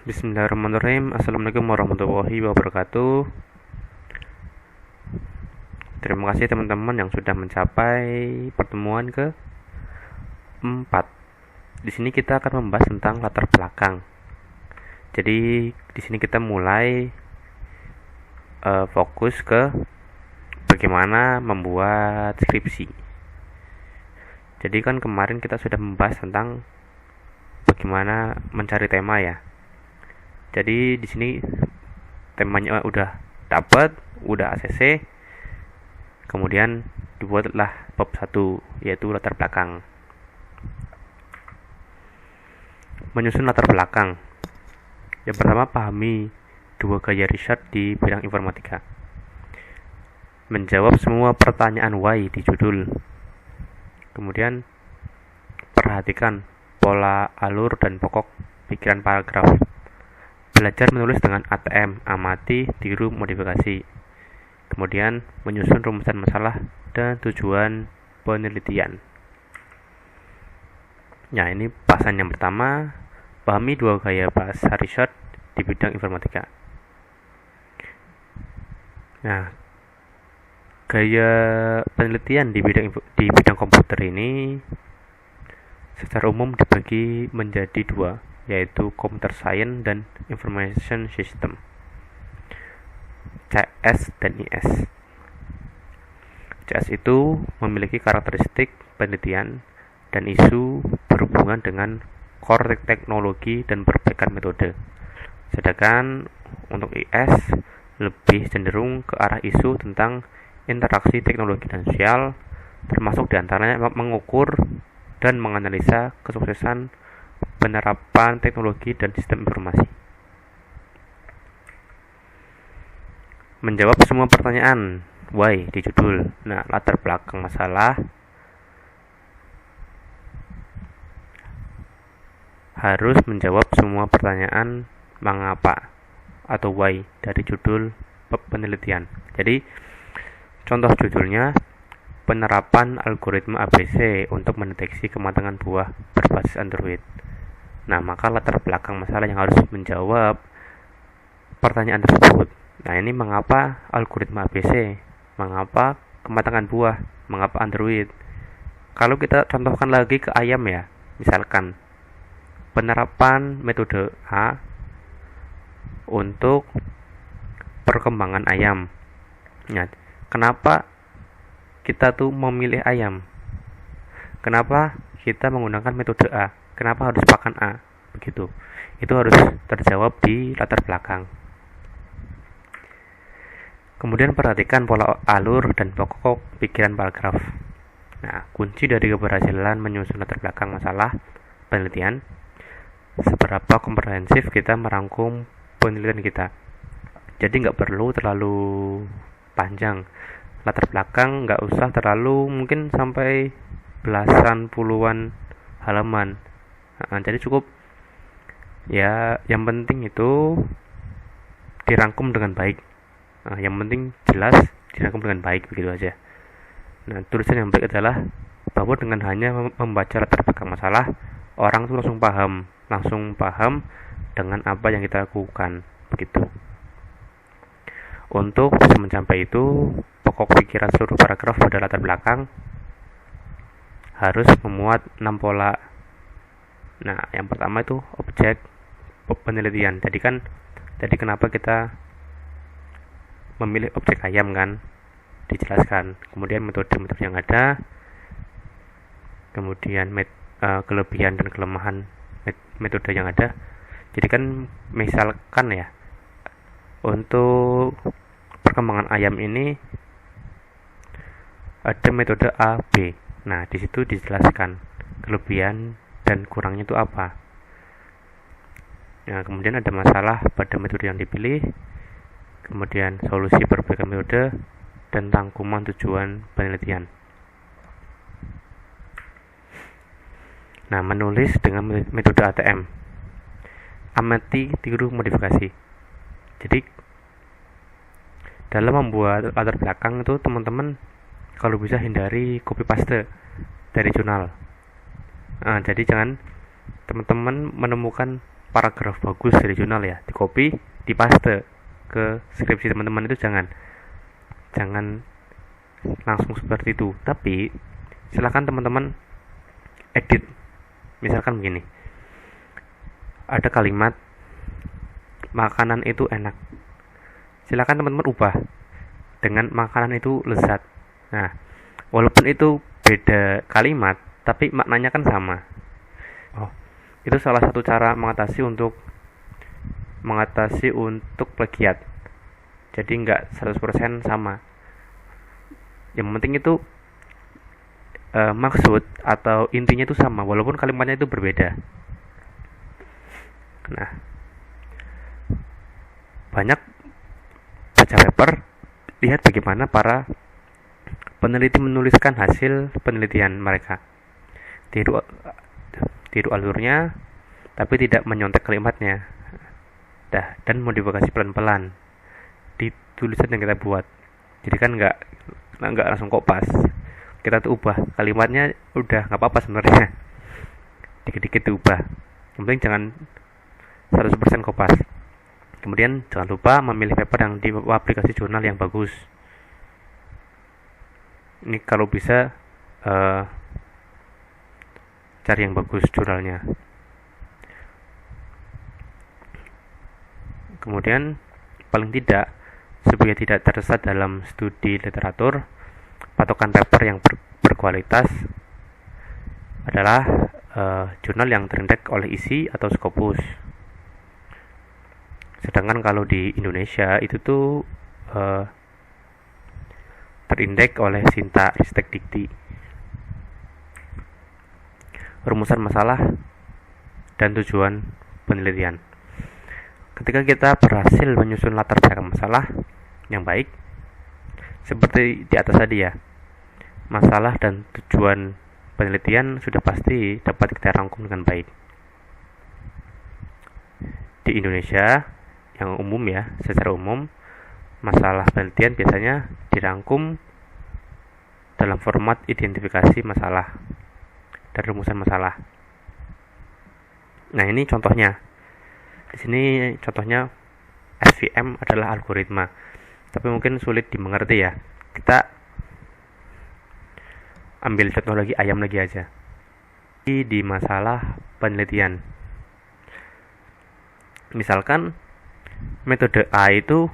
Bismillahirrahmanirrahim. Assalamualaikum warahmatullahi wabarakatuh. Terima kasih teman-teman yang sudah mencapai pertemuan ke-4. Di sini kita akan membahas tentang latar belakang. Jadi di sini kita mulai fokus ke bagaimana membuat skripsi. Jadi kan kemarin kita sudah membahas tentang bagaimana mencari tema ya. Jadi di sini temanya udah dapat, udah ACC. Kemudian dibuatlah bab 1 yaitu latar belakang. Menyusun latar belakang. Yang pertama, pahami 2 gaya riset di bidang informatika. Menjawab semua pertanyaan why di judul. Kemudian perhatikan pola alur dan pokok pikiran paragraf. Belajar menulis dengan ATM, amati, tiru, modifikasi. Kemudian menyusun rumusan masalah dan tujuan penelitian. Nah, ini bahasan yang pertama, pahami 2 gaya bahasa riset di bidang informatika. Nah, gaya penelitian di bidang komputer ini secara umum dibagi menjadi 2, yaitu Computer Science dan Information System, CS dan IS. CS itu memiliki karakteristik penelitian dan isu berhubungan dengan core teknologi dan perbaikan metode. Sedangkan untuk IS lebih cenderung ke arah isu tentang interaksi teknologi dan sosial, termasuk diantaranya mengukur dan menganalisa kesuksesan penerapan teknologi dan sistem informasi. Menjawab semua pertanyaan why di judul. Nah, latar belakang masalah harus menjawab semua pertanyaan mengapa atau why dari judul penelitian. Jadi contoh judulnya, penerapan algoritma ABC untuk mendeteksi kematangan buah berbasis Android. Nah, maka latar belakang masalah yang harus menjawab pertanyaan tersebut. Nah, ini mengapa algoritma ABC, mengapa kematangan buah, mengapa Android. Kalau kita contohkan lagi ke ayam ya, misalkan penerapan metode A untuk perkembangan ayam. Nah, kenapa kita tuh memilih ayam? Kenapa kita menggunakan metode A? Kenapa harus pakan A? Begitu. Itu harus terjawab di latar belakang. Kemudian perhatikan pola alur dan pokok pikiran paragraf. Nah, kunci dari keberhasilan menyusun latar belakang masalah penelitian, seberapa komprehensif kita merangkum penelitian kita. Jadi nggak perlu terlalu panjang. Latar belakang nggak usah terlalu, mungkin sampai belasan puluhan halaman. Jadi cukup ya, yang penting itu dirangkum dengan baik. Yang penting jelas dirangkum dengan baik, begitu aja. Nah, tulisan yang baik adalah bahwa dengan hanya membaca latar belakang masalah, orang itu langsung paham dengan apa yang kita lakukan, begitu. Untuk bisa mencapai itu, pokok pikiran seluruh paragraf pada latar belakang harus memuat 6 pola. Nah, yang pertama itu objek penelitian. Jadi kenapa kita memilih objek ayam kan? Dijelaskan. Kemudian metode-metode yang ada, kemudian kelebihan dan kelemahan metode yang ada. Jadi kan misalkan ya, untuk perkembangan ayam ini ada metode A, B. Nah, di situ dijelaskan kelebihan dan kurangnya itu apa. Nah, kemudian ada masalah pada metode yang dipilih, kemudian solusi perbaikan metode, dan rangkuman tujuan penelitian. Nah, menulis dengan metode ATM. Amati, tiru, modifikasi. Jadi dalam membuat latar belakang itu teman-teman kalau bisa hindari copy paste dari jurnal. Jadi jangan teman-teman menemukan paragraf bagus dari jurnal ya, di copy, di paste ke skripsi teman-teman, itu jangan langsung seperti itu. Tapi silakan teman-teman edit. Misalkan begini, ada kalimat makanan itu enak, silakan teman-teman ubah dengan makanan itu lezat. Nah, walaupun itu beda kalimat, tapi maknanya kan sama. Oh, itu salah satu cara mengatasi untuk plagiat. Jadi nggak 100% sama. Yang penting itu maksud atau intinya itu sama, walaupun kalimatnya itu berbeda. Nah, banyak baca paper, lihat bagaimana para peneliti menuliskan hasil penelitian mereka. Tiru alurnya, tapi tidak menyontek kalimatnya. Dan modifikasi pelan-pelan di tulisan yang kita buat. Jadi kan nggak langsung kopas. Kita tuh ubah kalimatnya, udah nggak apa-apa sebenarnya. Dikit-dikit diubah. Yang penting jangan 100% kopas. Kemudian jangan lupa memilih paper yang di aplikasi jurnal yang bagus. Ini kalau bisa cari yang bagus jurnalnya. Kemudian paling tidak, supaya tidak tersesat dalam studi literatur, patokan paper yang berkualitas adalah jurnal yang terindeks oleh ISI atau Scopus. Sedangkan kalau di Indonesia itu tuh terindeks oleh Sinta Ristek Dikti. Rumusan masalah dan tujuan penelitian. Ketika kita berhasil menyusun latar belakang masalah yang baik, seperti di atas tadi ya, masalah dan tujuan penelitian sudah pasti dapat kita rangkum dengan baik. Di Indonesia yang umum ya, secara umum masalah penelitian biasanya dirangkum dalam format identifikasi masalah dan rumusan masalah. Nah, ini contohnya. Di sini contohnya SVM adalah algoritma, tapi mungkin sulit dimengerti ya. Kita ambil contoh lagi, ayam lagi aja. Di masalah penelitian, misalkan metode A itu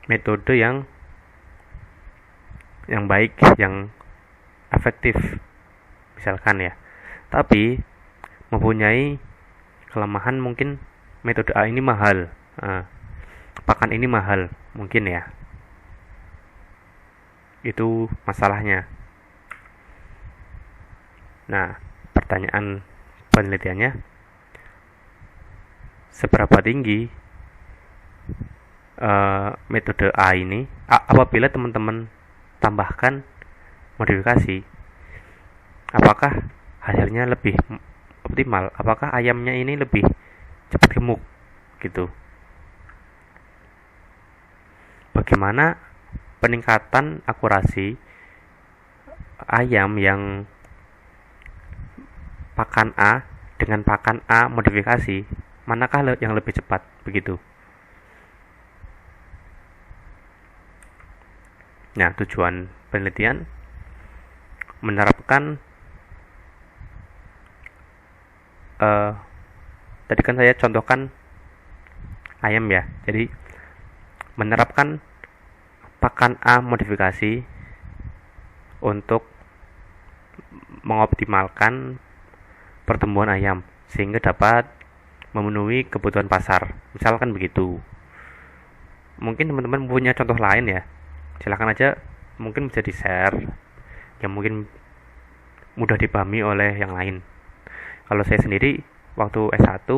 metode yang baik, yang efektif, misalkan ya, tapi mempunyai kelemahan, mungkin metode A ini mahal, pakan ini mahal, mungkin ya. Itu masalahnya. Nah, pertanyaan penelitiannya, seberapa tinggi metode A ini apabila teman-teman tambahkan modifikasi, apakah hasilnya lebih optimal, apakah ayamnya ini lebih cepat gemuk gitu. Bagaimana peningkatan akurasi ayam yang pakan A dengan pakan A modifikasi, manakah yang lebih cepat begitu. Nah, tujuan penelitian menerapkan tadi kan saya contohkan ayam ya, jadi menerapkan pakan A modifikasi untuk mengoptimalkan pertumbuhan ayam sehingga dapat memenuhi kebutuhan pasar, misalkan begitu. Mungkin teman-teman punya contoh lain ya, silakan aja, mungkin bisa di share yang mungkin mudah dipahami oleh yang lain. Kalau saya sendiri waktu S1,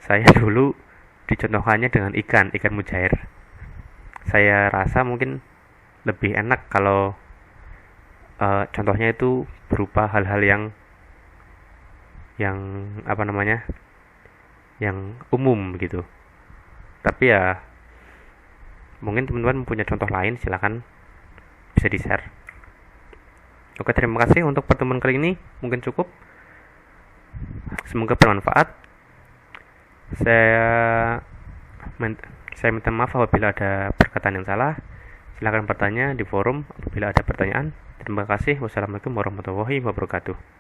saya dulu dicontohkannya dengan ikan mujair. Saya rasa mungkin lebih enak kalau contohnya itu berupa hal-hal yang apa namanya, yang umum gitu. Tapi ya mungkin teman-teman punya contoh lain, silakan bisa di share. Oke, terima kasih untuk pertemuan kali ini, mungkin cukup. Semoga bermanfaat. Saya saya minta maaf apabila ada perkataan yang salah. Silakan bertanya di forum apabila ada pertanyaan. Terima kasih. Wassalamualaikum warahmatullahi wabarakatuh.